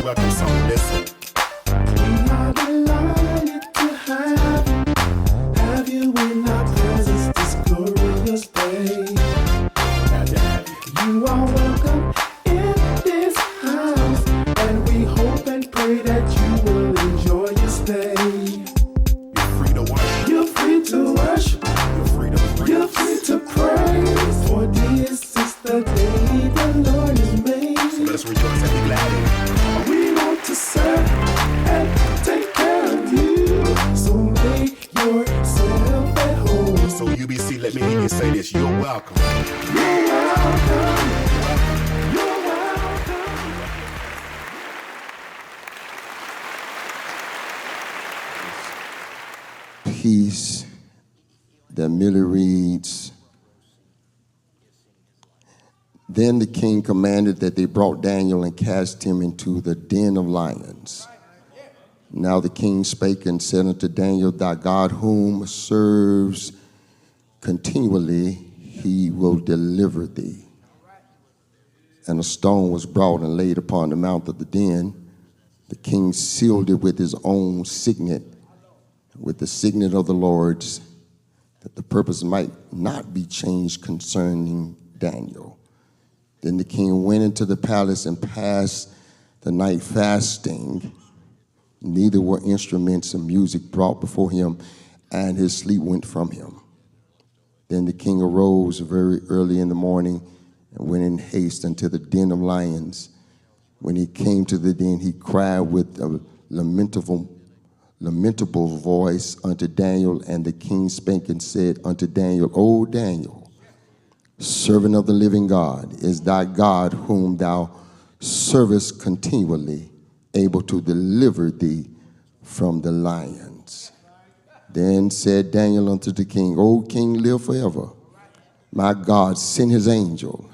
welcome song. Listen. We are delighted to have you in our presence this glorious day. You are welcome in this house, and we hope and pray that you will enjoy your stay. You're free to worship. You're free to worship. You're free to praise. You're free to praise. For this is the day the Lord has made. So let us rejoice and be glad in it. We want to serve and take care of you. So make yourself at home. So UBC, let me hear you say this. You're welcome. You're welcome. You're welcome. Piece that merely reads, "Then the king commanded that they brought Daniel and cast him into the den of lions. Now the king spake and said unto Daniel, Thy God whom serves continually, he will deliver thee. And a stone was brought and laid upon the mouth of the den. The king sealed it with his own signet, with the signet of the Lord's, that the purpose might not be changed concerning Daniel. Then the king went into the palace and passed the night fasting. Neither were instruments of music brought before him, and his sleep went from him. Then the king arose very early in the morning and went in haste unto the den of lions. When he came to the den, he cried with a lamentable voice unto Daniel, and the king spake and said unto Daniel, O Daniel, servant of the living God, is thy God whom thou servest continually able to deliver thee from the lions? Then said Daniel unto the king, O king, live forever. My God sent his angel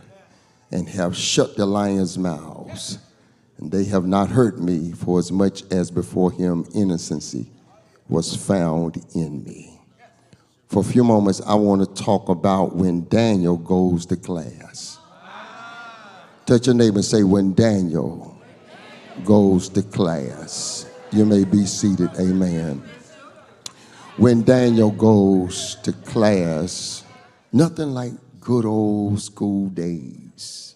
and have shut the lions' mouths, and they have not hurt me, for as much as before him innocency was found in me." For a few moments, I want to talk about when Daniel goes to class. Touch your neighbor and say, when Daniel goes to class. You may be seated, amen. When Daniel goes to class, nothing like good old school days.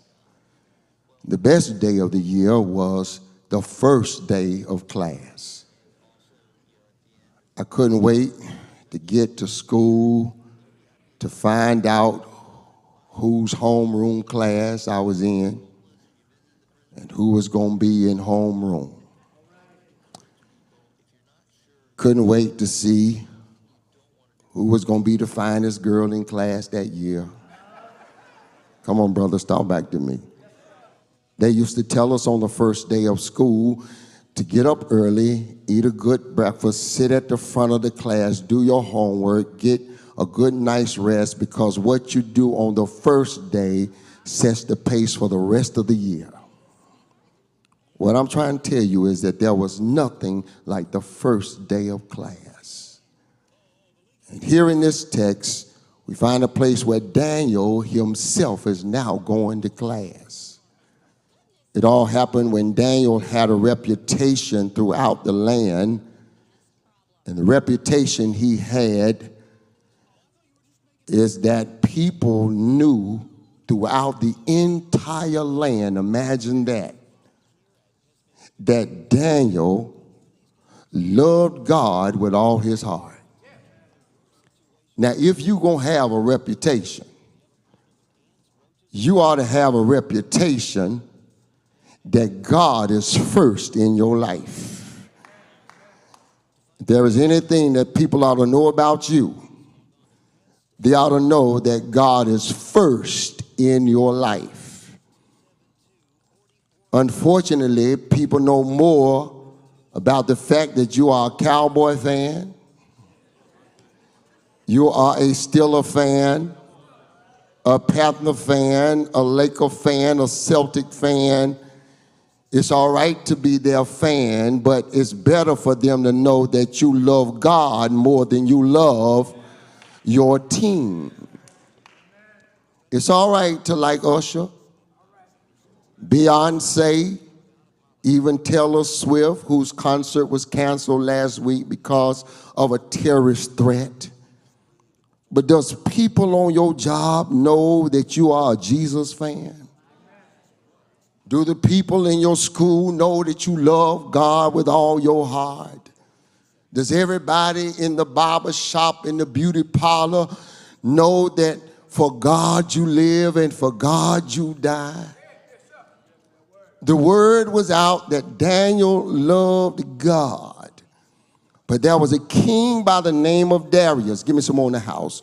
The best day of the year was the first day of class. I couldn't wait to get to school to find out whose homeroom class I was in and who was going to be in homeroom. Couldn't wait to see who was going to be the finest girl in class that year. Come on, brothers, talk back to me. They used to tell us on the first day of school to get up early, eat a good breakfast, sit at the front of the class, do your homework, get a good, nice rest, because what you do on the first day sets the pace for the rest of the year. What I'm trying to tell you is that there was nothing like the first day of class. And here in this text, we find a place where Daniel himself is now going to class. It all happened when Daniel had a reputation throughout the land, and the reputation he had is that people knew throughout the entire land, imagine that Daniel loved God with all his heart. Now, if you're going to have a reputation, you ought to have a reputation that God is first in your life. If there is anything that people ought to know about you, they ought to know that God is first in your life. Unfortunately, people know more about the fact that you are a Cowboy fan, you are a Steeler fan, a Panther fan, a Laker fan, a Celtic fan. It's all right to be their fan, but it's better for them to know that you love God more than you love your team. It's all right to like Usher, Beyonce, Even Taylor Swift, whose concert was canceled last week because of a terrorist threat. But does people on your job know that you are a Jesus fan? Do the people in your school know that you love God with all your heart? Does everybody in the barber shop, in the beauty parlor, know that for God you live and for God you die? The word was out that Daniel loved God. But there was a king by the name of Darius, give me some more in the house,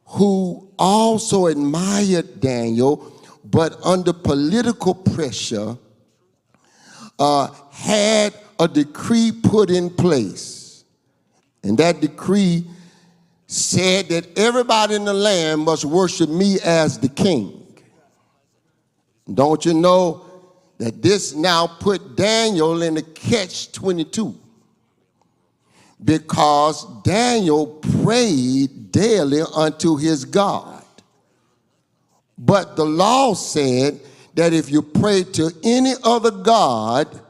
who also admired Daniel, but under political pressure, had a decree put in place. And that decree said that everybody in the land must worship me as the king. Don't you know that this now put Daniel in a catch-22? Because Daniel prayed daily unto his God. But the law said that if you pray to any other god,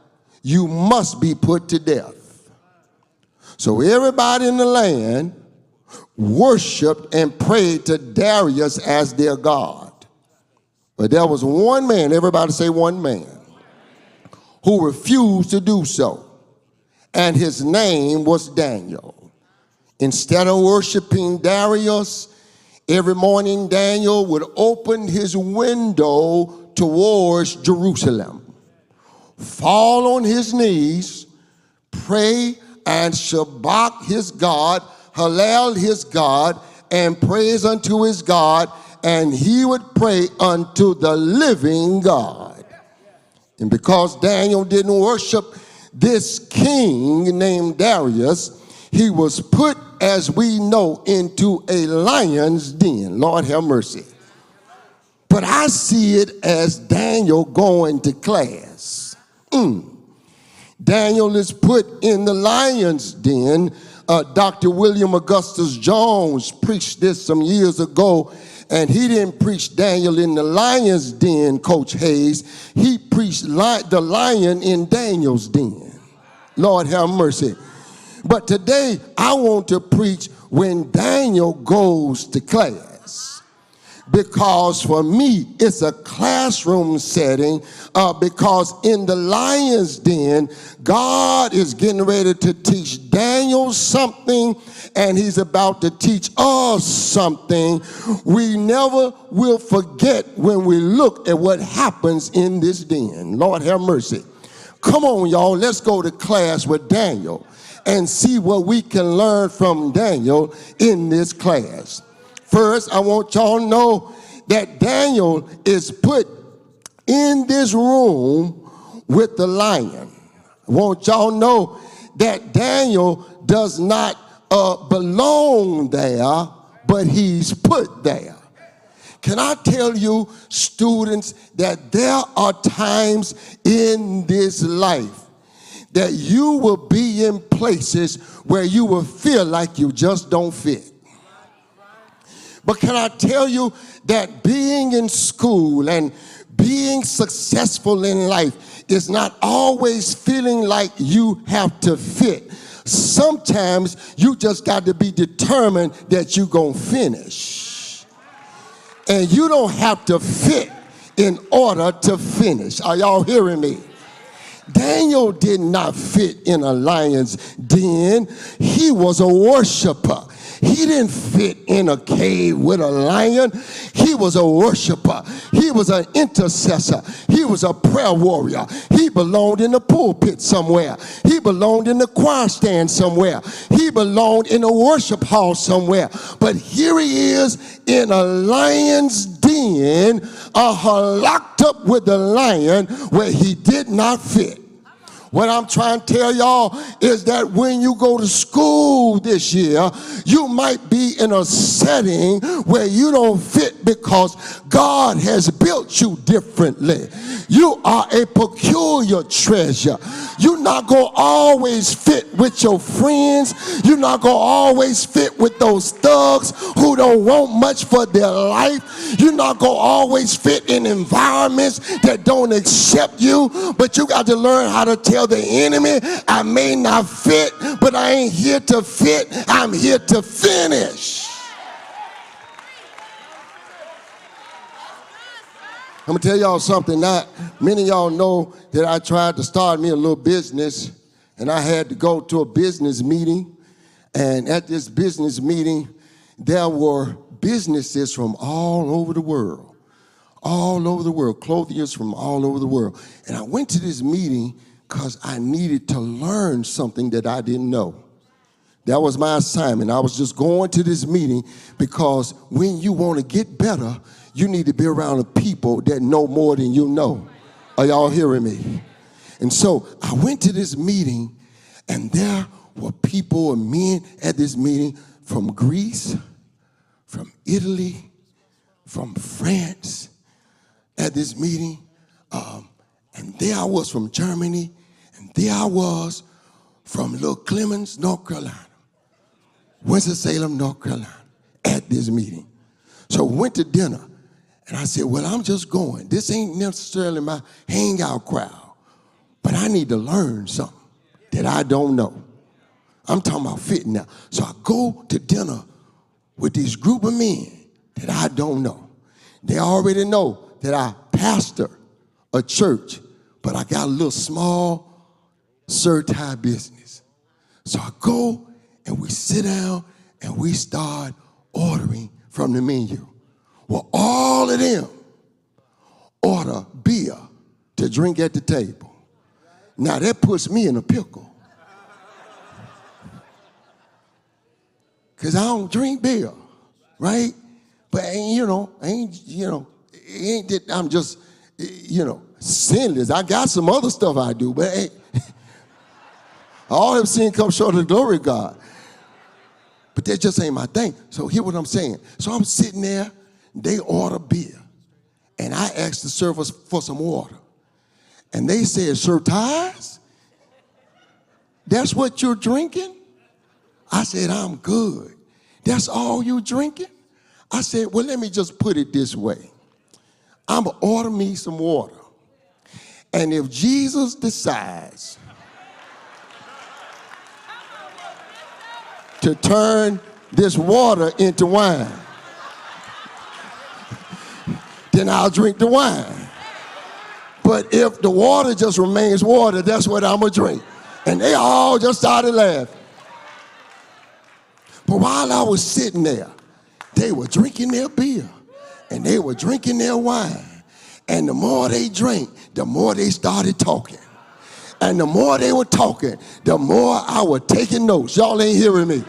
you must be put to death. So everybody in the land worshiped and prayed to Darius as their God. But there was one man, everybody say one man, who refused to do so. And his name was Daniel. Instead of worshiping Darius, every morning Daniel would open his window towards Jerusalem, fall on his knees, pray and shabak his God, halal his God, and praise unto his God, and he would pray unto the living God. And because Daniel didn't worship this king named Darius, he was put, as we know, into a lion's den. Lord have mercy. But I see it as Daniel going to class. Daniel is put in the lion's den. Dr. William Augustus Jones preached this some years ago, and he didn't preach Daniel in the lion's den, Coach Hayes. He preached the lion in Daniel's den. Lord have mercy. But today I want to preach when Daniel goes to class. Because for me, it's a classroom setting, because in the lion's den, God is getting ready to teach Daniel something, and he's about to teach us something we never will forget when we look at what happens in this den. Lord have mercy. Come on, y'all, let's go to class with Daniel and see what we can learn from Daniel in this class. First, I want y'all to know that Daniel is put in this room with the lion. I want y'all to know that Daniel does not belong there, but he's put there. Can I tell you, students, that there are times in this life that you will be in places where you will feel like you just don't fit. But can I tell you that being in school and being successful in life is not always feeling like you have to fit. Sometimes you just got to be determined that you're going to finish. And you don't have to fit in order to finish. Are y'all hearing me? Daniel did not fit in a lion's den. He was a worshiper. He didn't fit in a cave with a lion. He was a worshiper. He was an intercessor. He was a prayer warrior. He belonged in the pulpit somewhere. He belonged in the choir stand somewhere. He belonged in a worship hall somewhere. But here he is in a lion's den, locked up with the lion where he did not fit. What I'm trying to tell y'all is that when you go to school this year, you might be in a setting where you don't fit because God has built you differently. You are a peculiar treasure. You're not going to always fit with your friends. You're not going to always fit with those thugs who don't want much for their life. You're not going to always fit in environments that don't accept you. But you got to learn how to tell the enemy, I may not fit, but I ain't here to fit. I'm here to finish. I'm going to tell y'all something. Now, many of y'all know that I tried to start me a little business, and I had to go to a business meeting. And at this business meeting, there were businesses from all over the world. All over the world, clothiers from all over the world. And I went to this meeting because I needed to learn something that I didn't know. That was my assignment. I was just going to this meeting because when you want to get better, you need to be around the people that know more than you know. Are y'all hearing me? And so I went to this meeting, and there were people and men at this meeting from Greece, from Italy, from France at this meeting. And there I was from Germany, and there I was from Little Clemens, North Carolina, Winston-Salem, North Carolina, at this meeting. So we went to dinner, and I said, well, I'm just going. This ain't necessarily my hangout crowd, but I need to learn something that I don't know. I'm talking about fitting now. So I go to dinner with this group of men that I don't know. They already know that I pastor a church, but I got a little small certified business. So I go and we sit down and we start ordering from the menu. Well, all of them order beer to drink at the table. Now that puts me in a pickle. Because I don't drink beer, right? But ain't that I'm just, sinless. I got some other stuff I do, but ain't, all I've seen come short of the glory of God. But that just ain't my thing. So hear what I'm saying. So I'm sitting there, they order beer, and I asked the servers for some water. And they said, Sir Ties, that's what you're drinking? I said, I'm good. That's all you drinking? I said, well, let me just put it this way. I'm going to order me some water. And if Jesus decides to turn this water into wine, then I'll drink the wine. But if the water just remains water, that's what I'm going to drink. And they all just started laughing. But while I was sitting there, they were drinking their beer and they were drinking their wine. And the more they drank, the more they started talking. And the more they were talking, the more I was taking notes. Y'all ain't hearing me.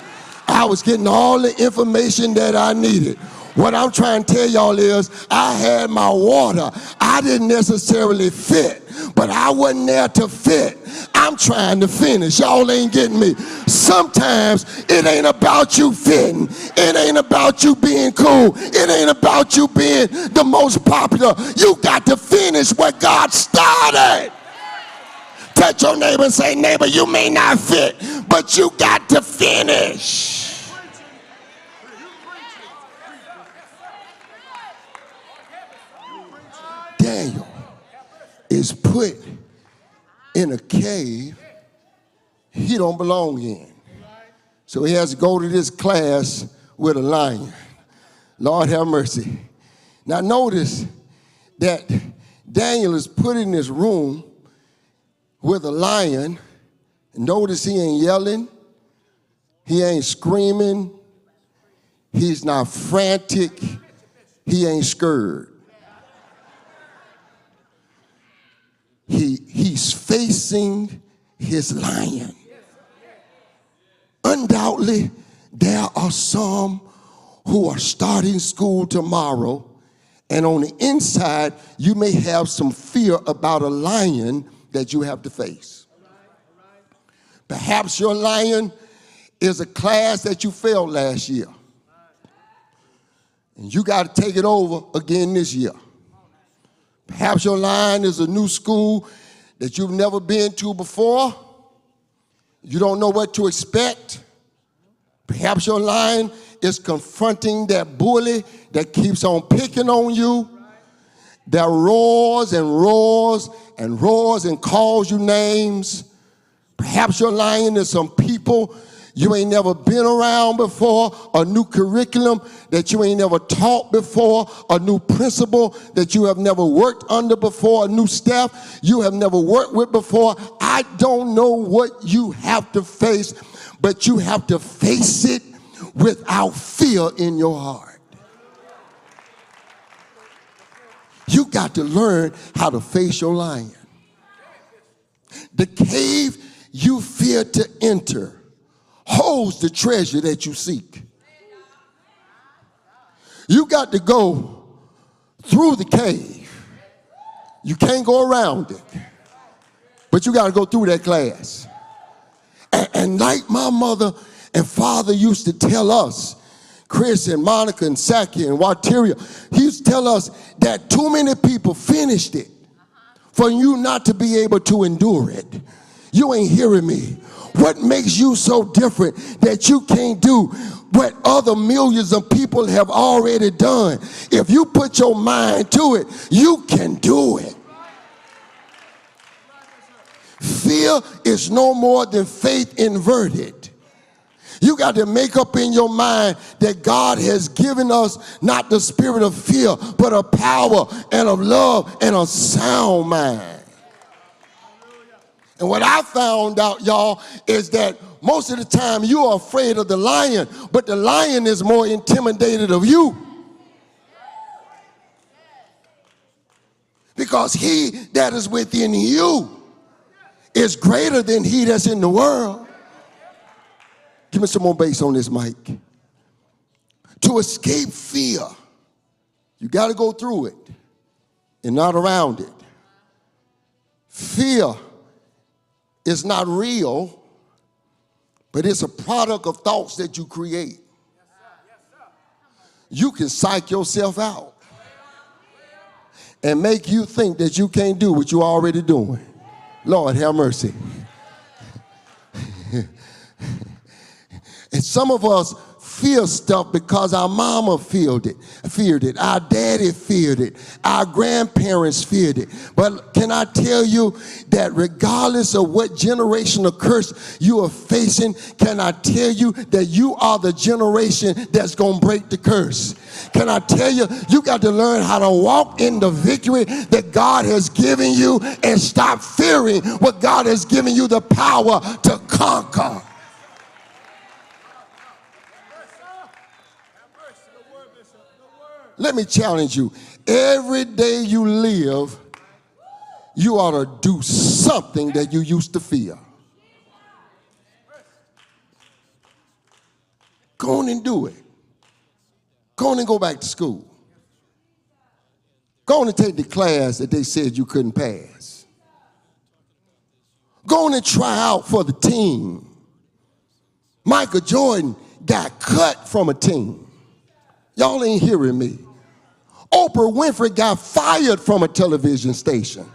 I was getting all the information that I needed. What I'm trying to tell y'all is I had my water. I didn't necessarily fit, but I wasn't there to fit. I'm trying to finish. Y'all ain't getting me. Sometimes it ain't about you fitting. It ain't about you being cool. It ain't about you being the most popular. You got to finish what God started. Touch your neighbor and say, neighbor, you may not fit, but you got to finish. Daniel is put in a cave he don't belong in. So he has to go to this class with a lion. Lord have mercy. Now notice that Daniel is put in this room with a lion. Notice he ain't yelling. He ain't screaming. He's not frantic. He ain't scared. He's facing his lion. Undoubtedly, there are some who are starting school tomorrow, and on the inside, you may have some fear about a lion that you have to face. Perhaps your lion is a class that you failed last year. And you got to take it over again this year. Perhaps your lion is a new school that you've never been to before. You don't know what to expect. Perhaps your lion is confronting that bully that keeps on picking on you, that roars and roars and roars and calls you names. Perhaps your lion is some people you ain't never been around before, a new curriculum that you ain't never taught before, a new principal that you have never worked under before, a new staff you have never worked with before. I don't know what you have to face, but you have to face it without fear in your heart. You got to learn how to face your lion. The cave you fear to enter holds the treasure that you seek. You got to go through the cave. You can't go around it, but you got to go through that class. And like my mother and father used to tell us, Chris and Monica and Saki and Wateria, he used to tell us that too many people finished it for you not to be able to endure it. You ain't hearing me. What makes you so different that you can't do what other millions of people have already done? If you put your mind to it, you can do it. Fear is no more than faith inverted. You got to make up in your mind that God has given us not the spirit of fear, but of power and of love and a sound mind. And what I found out, y'all, is that most of the time you are afraid of the lion, but the lion is more intimidated of you. Because he that is within you is greater than he that's in the world. Give me some more bass on this mic. To escape fear, you got to go through it and not around it. Fear is not real, but it's a product of thoughts that you create. You can psych yourself out and make you think that you can't do what you're already doing. Lord, have mercy. And some of us fear stuff because our mama feared it, our daddy feared it, our grandparents feared it. But can I tell you that regardless of what generational curse you are facing, can I tell you that you are the generation that's going to break the curse? Can I tell you, you got to learn how to walk in the victory that God has given you and stop fearing what God has given you the power to conquer. Let me challenge you. Every day you live, you ought to do something that you used to fear. Go on and do it. Go on and go back to school. Go on and take the class that they said you couldn't pass. Go on and try out for the team. Michael Jordan got cut from a team. Y'all ain't hearing me. Oprah Winfrey got fired from a television station.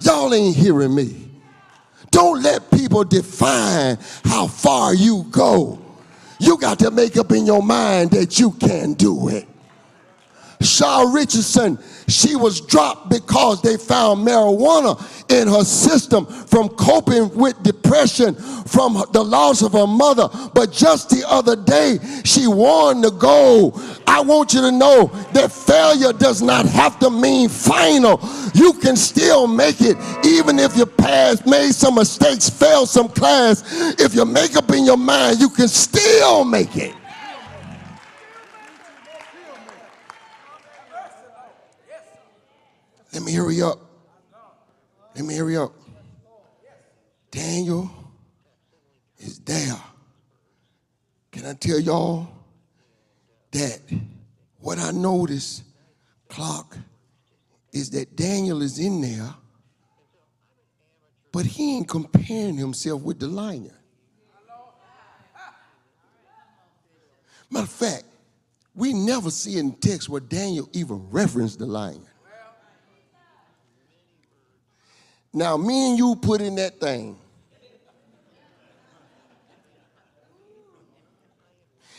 Y'all ain't hearing me. Don't let people define how far you go. You got to make up in your mind that you can do it. Shaw Richardson, she was dropped because they found marijuana in her system from coping with depression from the loss of her mother. But just the other day, she won the gold. I want you to know that failure does not have to mean final. You can still make it even if your past made some mistakes, failed some class. If you make up in your mind, you can still make it. Let me hurry up. Let me hurry up. Daniel is there. Can I tell y'all that what I noticed, Clark, is that Daniel is in there, but he ain't comparing himself with the lion. Matter of fact, we never see in text where Daniel even referenced the lion. Now, me and you put in that thing.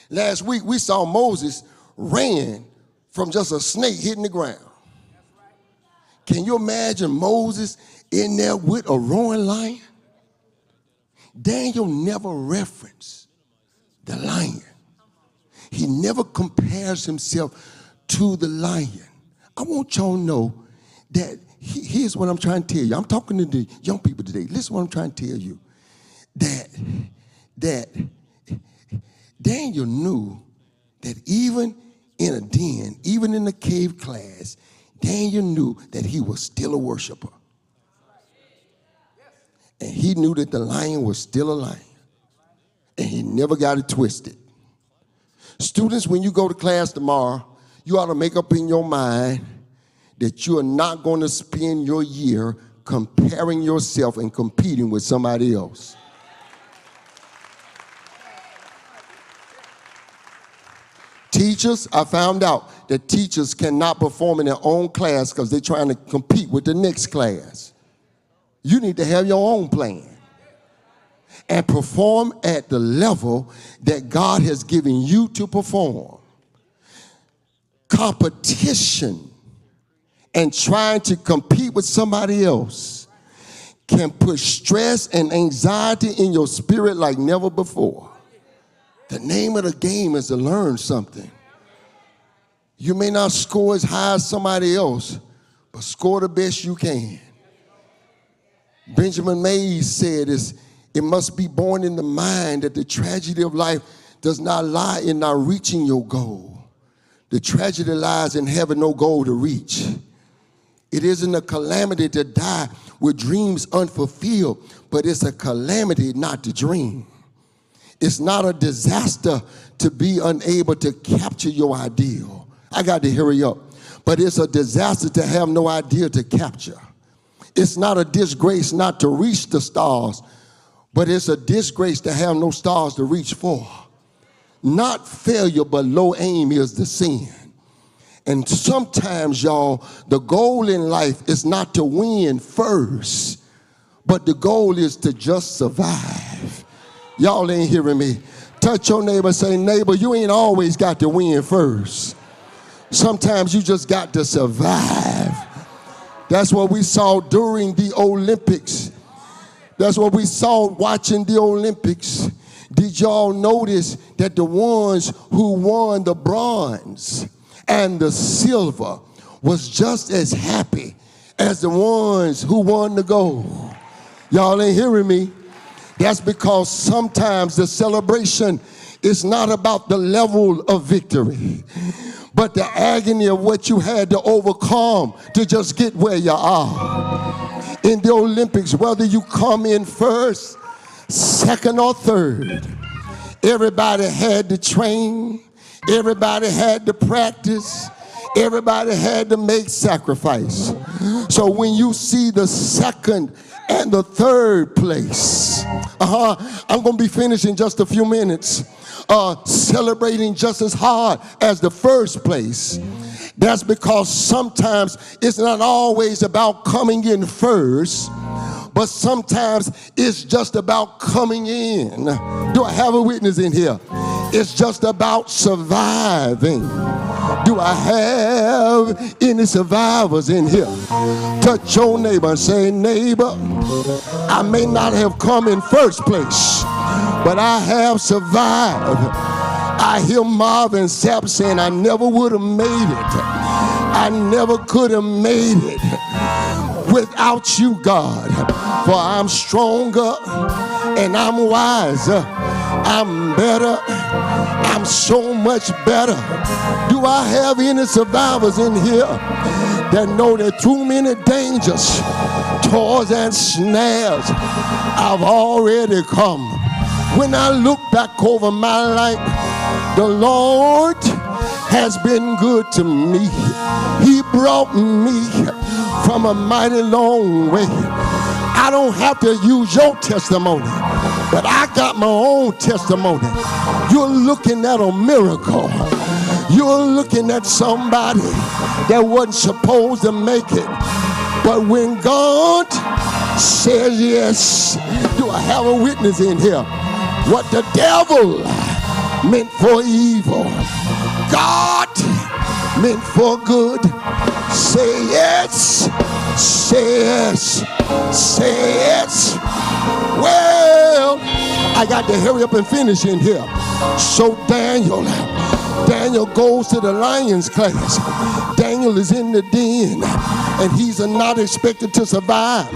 Last week, we saw Moses ran from just a snake hitting the ground. Can you imagine Moses in there with a roaring lion? Daniel never referenced the lion. He never compares himself to the lion. I want y'all to know that here's what I'm trying to tell you. I'm talking to the young people today. Listen to what I'm trying to tell you. That Daniel knew that even in a den, even in a cave class, Daniel knew that he was still a worshiper. And he knew that the lion was still a lion. And he never got it twisted. Students, when you go to class tomorrow, you ought to make up in your mind that you are not going to spend your year comparing yourself and competing with somebody else. Teachers, I found out that teachers cannot perform in their own class because they're trying to compete with the next class. You need to have your own plan and perform at the level that God has given you to perform. Competition and trying to compete with somebody else can put stress and anxiety in your spirit like never before. The name of the game is to learn something. You may not score as high as somebody else, but score the best you can. Benjamin Mays said it must be born in the mind that the tragedy of life does not lie in not reaching your goal. The tragedy lies in having no goal to reach. It isn't a calamity to die with dreams unfulfilled, but it's a calamity not to dream. It's not a disaster to be unable to capture your ideal. I got to hurry up. But it's a disaster to have no idea to capture. It's not a disgrace not to reach the stars, but it's a disgrace to have no stars to reach for. Not failure, but low aim is the sin. And sometimes, y'all, the goal in life is not to win first, but the goal is to just survive. Y'all ain't hearing me. Touch your neighbor, say, neighbor, you ain't always got to win first. Sometimes you just got to survive. That's what we saw during the Olympics. That's what we saw watching the Olympics. Did y'all notice that the ones who won the bronze and the silver was just as happy as the ones who won the gold? Y'all ain't hearing me. That's because sometimes the celebration is not about the level of victory, but the agony of what you had to overcome to just get where you are. In the Olympics, whether you come in first, second, or third, everybody had to train, everybody had to practice, everybody had to make sacrifice. So when you see the second and the third place, I'm going to be finished in just a few minutes, celebrating just as hard as the first place. That's because sometimes it's not always about coming in first, but sometimes it's just about coming in. Do I have a witness in here? It's just about surviving. Do I have any survivors in here? Touch your neighbor and say, neighbor, I may not have come in first place, but I have survived. I hear Marvin Sapp saying, I never would have made it. I never could have made it without you, God. For I'm stronger and I'm wiser. I'm better. I'm so much better. Do I have any survivors in here that know that through many dangers, toils, and snares, I've already come? When I look back over my life, the Lord has been good to me. He brought me from a mighty long way. I don't have to use your testimony, But I got my own testimony. You're looking at a miracle. You're looking at somebody that wasn't supposed to make it. But when God says yes, do I have a witness in here? What the devil meant for evil, God meant for good. Say yes, say yes, say yes. Well, I got to hurry up and finish in here. So Daniel goes to the lion's class. Daniel is in the den, and he's not expected to survive.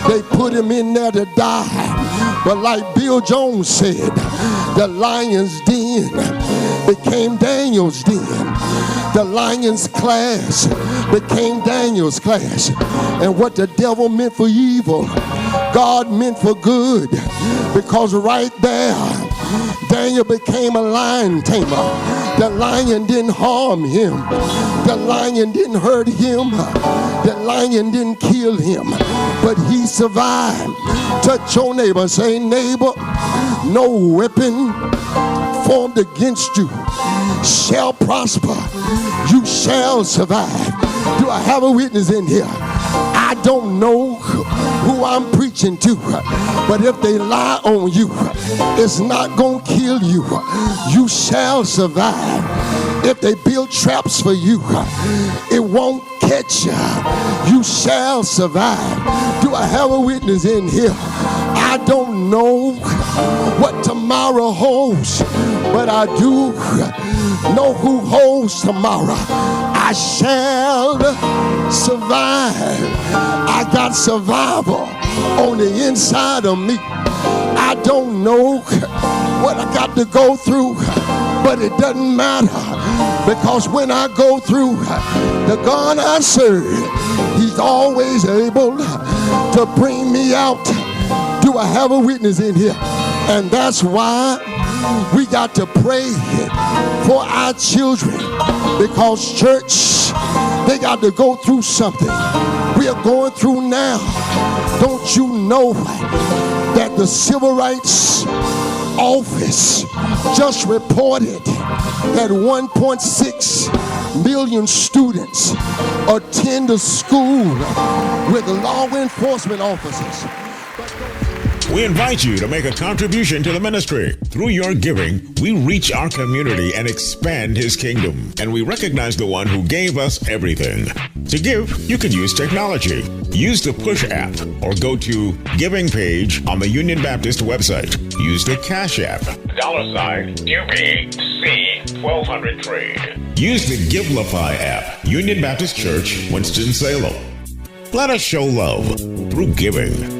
They put him in there to die. But like Bill Jones said, the lion's den became Daniel's den. The lion's class became Daniel's class. And what the devil meant for evil, God meant for good. Because right there, Daniel became a lion tamer. The lion didn't harm him. The lion didn't hurt him. The lion didn't kill him. But he survived. Touch your neighbor and say, neighbor, no weapon formed against you shall prosper. You shall survive. Do I have a witness in here? I don't know who I'm preaching to, but if they lie on you, it's not gonna kill you. You shall survive. If they build traps for you, it won't catch you. You shall survive. Do I have a witness in here? I don't know what tomorrow holds, but I do know who holds tomorrow. I shall survive. I got survival on the inside of me. I don't know what I got to go through, but it doesn't matter, because when I go through, the God I serve, he's always able to bring me out. Do I have a witness in here? And that's why we got to pray for our children, because church, they got to go through something we are going through now. Don't you know that the Civil Rights Office just reported that 1.6 million students attend a school with law enforcement officers? We invite you to make a contribution to the ministry. Through your giving, we reach our community and expand his kingdom. And we recognize the one who gave us everything. To give, you can use technology. Use the Push app or go to Giving page on the Union Baptist website. Use the Cash app, $UBC1200 trade. Use the Givelify app, Union Baptist Church, Winston-Salem. Let us show love through giving.